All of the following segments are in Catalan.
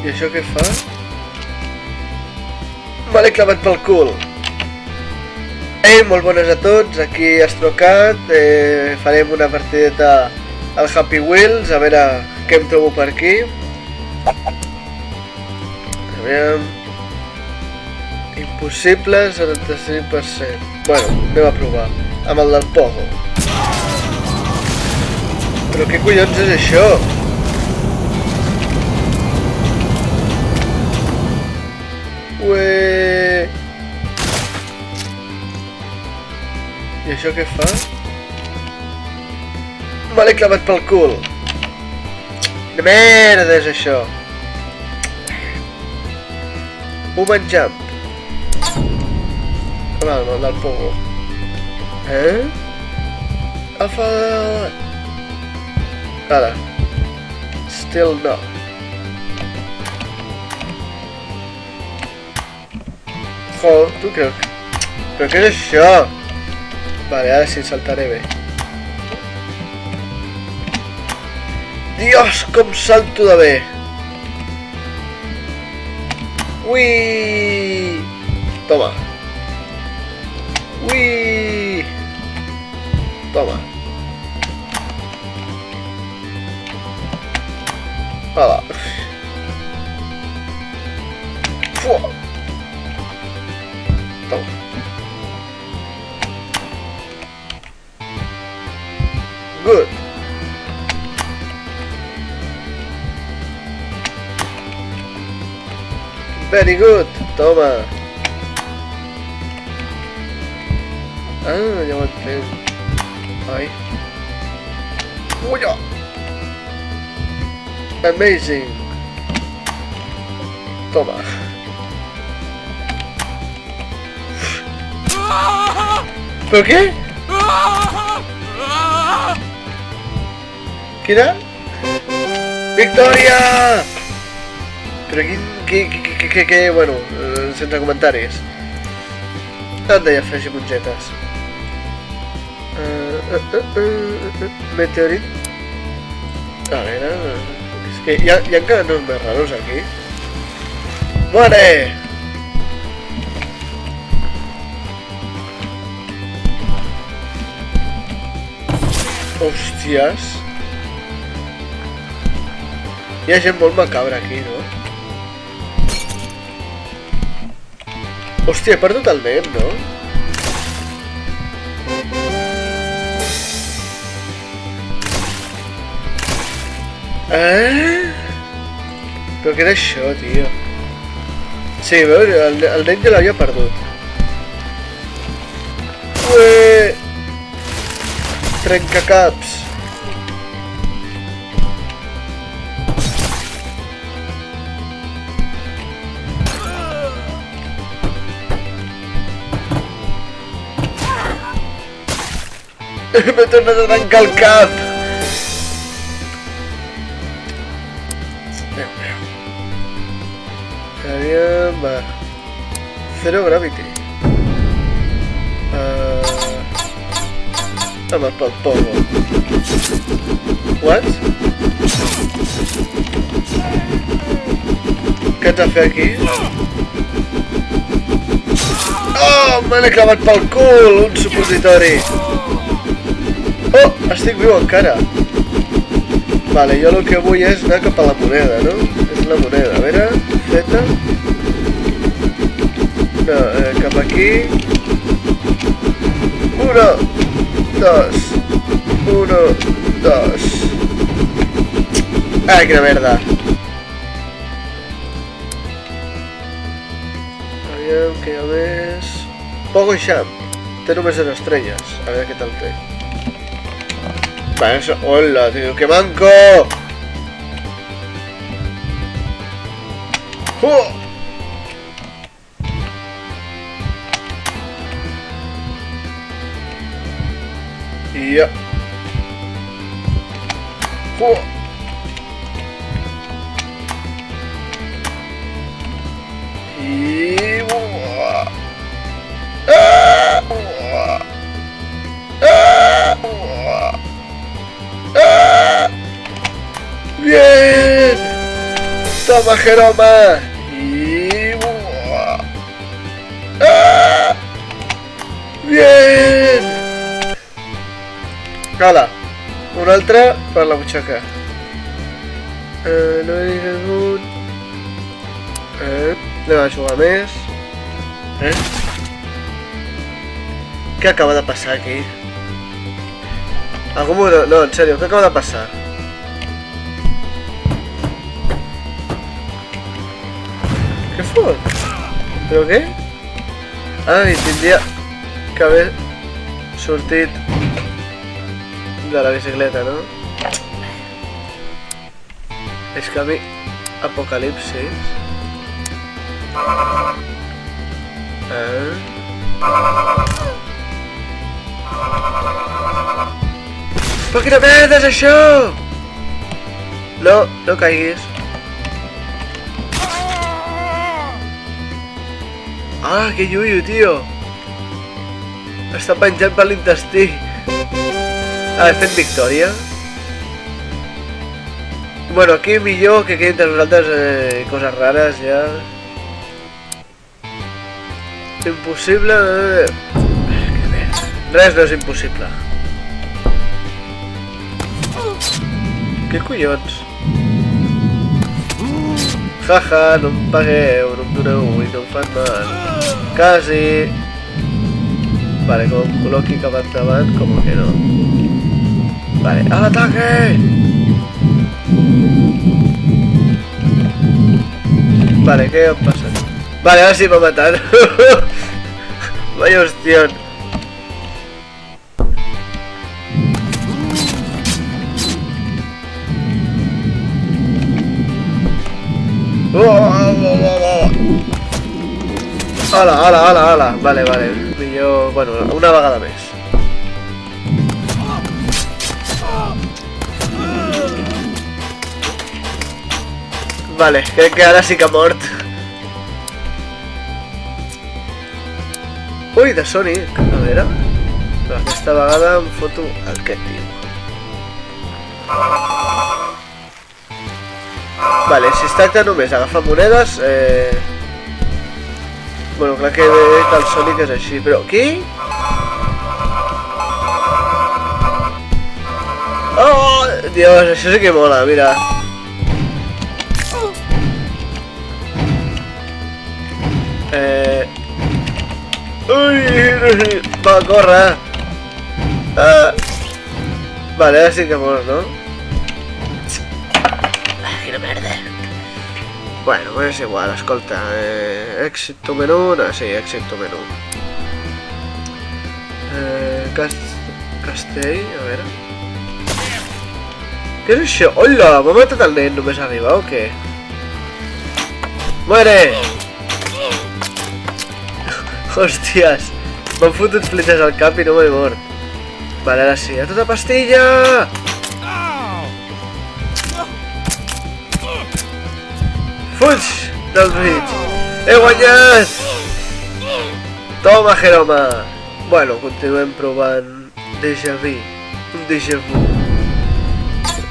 I això què fa? Me l'he clavat pel cul. Ei, molt bones a tots, aquí Astrocat. Farem una partideta al Happy Wheels, a veure què em trobo per aquí. Aviam... Impossible, 75%. Bueno, anem a provar. Amb el del Pogo. Però què collons és això? Ué... I això què fa? Me l'he clavat pel cul. De merda és això. Woman Jump. Com el del Pogo. Alfa... Ara. Still no. Jo, tu crec... Però què és això? Vale, ara sí saltaré bé. Dios, com salto de bé! Ui! Toma. Ui! Toma. Hola. Fua! Toma. Good. Very good. Toma. Ah, ja ho entenc. Ai. Uia! Amazing. Toma. ¿Pero qué? ¿Qué era? ¡Victoria! Pero qué, bueno, sense comentaris. Anda ja, freixi mongetes. Meteorit. A veure... És que hi ha encara noms més raros aquí. Muere! Hòsties. Hi ha gent molt macabra aquí, no? Hòstia, he perdut el nen, no? Però què era això, tio? Sí, a veure, el nen ja l'havia perdut. Ué! Trencacaps. M'he tornat a trencar el cap. Aviam, va. Zero gravity. Amb el pel Pogo. What? Què ets a fer aquí? Oh, me l'he clavat pel cul, un supositori. Oh, estic viu encara. Vale, jo el que vull és anar cap a la moneda, no? És la moneda, a veure, feta. No, cap aquí. 1, 2. 1, 2. Ai, quina merda. Aviam, que hi ha més... Pogo Champ. Té només 0 estrelles. A veure què tal té. Va, eso... Hola, tío, que manco. Ya. Bien. Toma, Jeroma! I... ¡Ah! Bien! Hala, un altre per la butxaca. No he vingut... Anem a jugar més. Què acaba de passar aquí? Algú m'ho... No, en sèrio, què acaba de passar? Què fot? Però què? Ai, tindria que haver sortit de la bicicleta, no? És que a mi... Apocalipsis... Però quina merda és això? No, no caiguis. Ah, que lluio, tio. Està penjant per l'intestí. Ah, he fet victòria. Bueno, aquí millor que quedi entre nosaltres coses rares, ja. Impossible... Que merda. Res no és impossible. Què collons? Jaja, no em pagueu, no em doneu i no em fan mal. Quasi. Vale, com em col·loqui cap endavant, com que no. Vale, a l'ataque! Vale, què em passa? Vale, ara sí m'ha matat. Vaya hostión. Ala. Vale. Millor... Bueno, una vegada més. Vale, crec que ara sí que ha mort. Ui, de Sonic. A veure... Però aquesta vegada em foto aquest tio. Vale, si es tracta només d'agafar monedes... Bueno, clar que el Sonic és així, però... Qui? Oh, Dios, això sí que mola, mira. Ui, va, corre. Vale, ara sí que mor, no? Quina merda. Bueno, és igual, escolta. Exit to menú, no, sí, exit to menú. Castell, a veure. Què és això? Hola, m'ha matat el nen només arribar o què? Muere! Hòsties, m'han fotut fletxes al cap i no m'he mort. Vale, ara sí, a tota pastilla! Fuig del mig! He guanyat! Toma, Jeroma! Bueno, continuem provant déjà vu. Un déjà vu.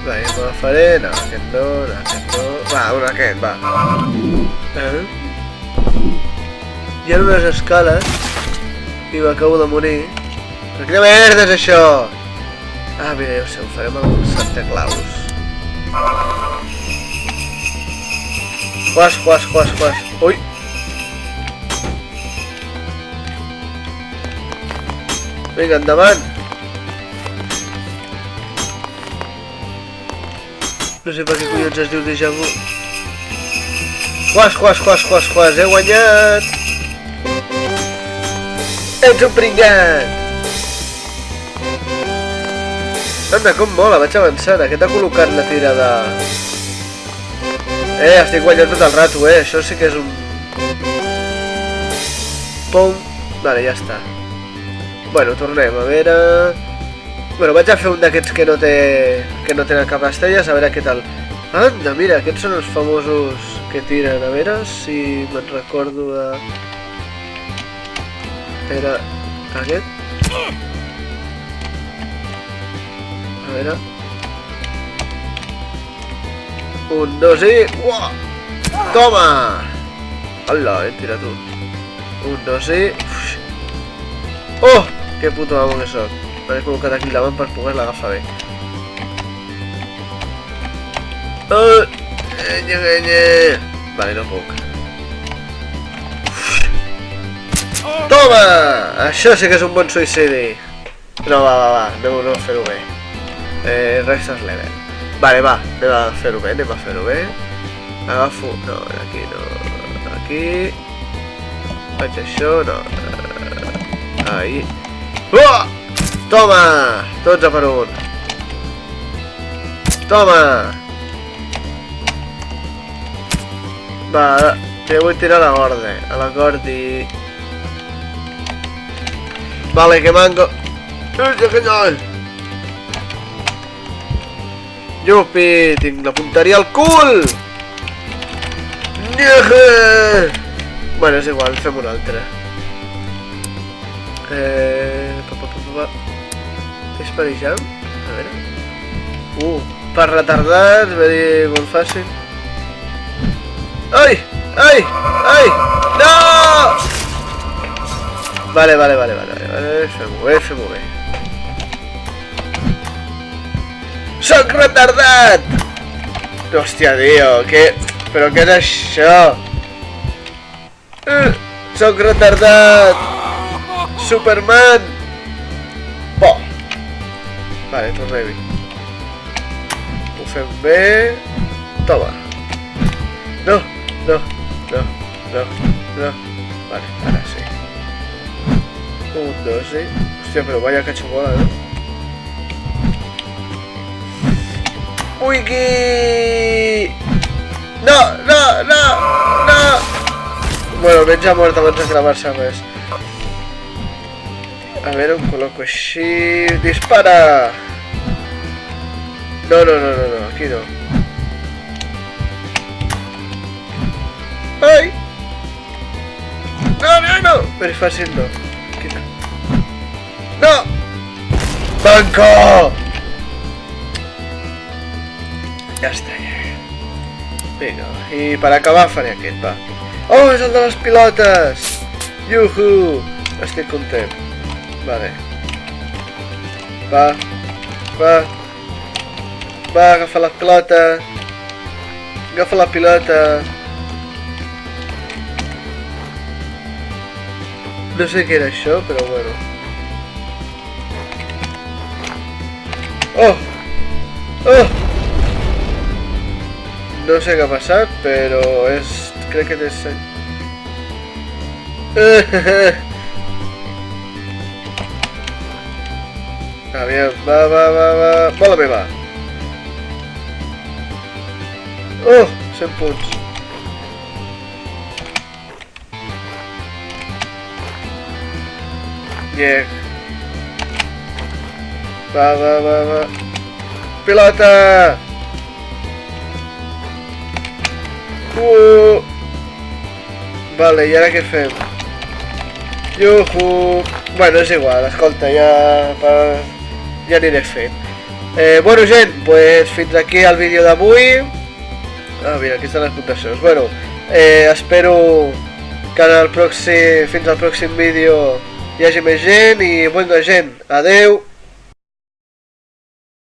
Va, ja m'agafaré. No, aquest no, aquest no. Va, un aquest, va. Hi ha unes escales i m'acabo de morir. Però quina merda és això? Ah, mira, ja ho sé, ho farem amb Santa Claus. Quas. Ui! Vinga, endavant! No sé per què collons es diu déjà vu. Quas, he guanyat! Ets un pringat! Anda, com mola, vaig avançant. Aquest ha col·locat la tirada... estic guanyant tot el rato, això sí que és un... Pum! Vale, ja està. Bueno, tornem, a veure... Bueno, vaig a fer un d'aquests que no tenen cap estrelles, a veure què tal. Anda, mira, aquests són els famosos que tiren. A veure si me'n recordo de... Era... aquest? A veure... Un, dos i... Uah! Toma! Hola, tira tu. Un, dos i... Oh! Que puto amo que soc. M'he col·locat aquí la mà per poder-la agafar bé. Vale, no puc. Toma! Això sí que és un bon suïcidi. No, va, anem a fer-ho bé. Restes level. Vale, va, anem a fer-ho bé, Agafo... No, aquí no... Aquí... Faig això, no... Ahí... Oh! Toma! 12 per 1. Toma! Va, te vull tirar a la Gordi. A la Gordi... Vale, que manco... ¡Hòstia, que no! Yupi, tinc la punteria al cul! Bueno, és igual, fem una altra. Disparejam? A veure... per retardats, very molt fàcil. Ai! Ai! Ai! No! Vale, fem-ho bé. Soc retardat! Hòstia, tio, què... Però què és això? Soc retardat! Superman! Bo! Vale, tornem-hi. Ho fem bé... Toma! No! Vale, ara sí. Un, dos i... Hòstia, però vaya cachobola, no? Wiki! No! Bueno, almenys ha mort abans de gravar-se res. A veure, em col·loco així... Dispara! No, aquí no. Ai! No! Very fàcil no. Aquí no. No! Banco! Ja està, ja. Vinga, i per acabar faré aquest, va. Oh, és el de les pilotes! Yuhu! Estic content. Vale. Va, agafa la pilota. Agafa la pilota. No sé què era això, però bueno. Oh! No sé què ha passat, però és... Crec que és... Aviam, va... Bola meva! Oh! 100 punts. Yeah. Va. Pilota! Vale, i ara què fem? Yuhu! Bueno, és igual, escolta, ja aniré fent. Bueno, gent, pues fins aquí el vídeo d'avui. Ah, mira, aquí estan les puntuacions. Bueno, espero que fins al pròxim vídeo hi hagi més gent i bona gent. Adeu!